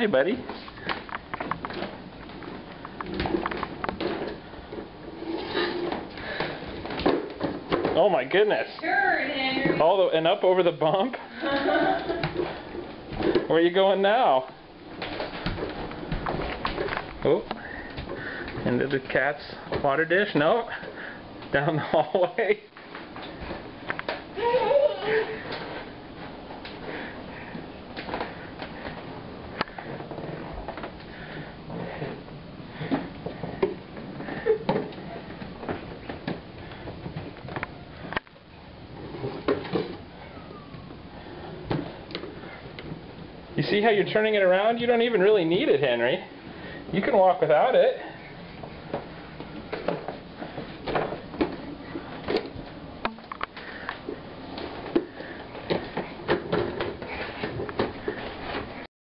Hi, buddy. Oh my goodness. Turn, Henry. And up over the bump? Where are you going now? Oh. Into the cat's water dish? No. Down the hallway. You see how you're turning it around? You don't even really need it, Henry. You can walk without it.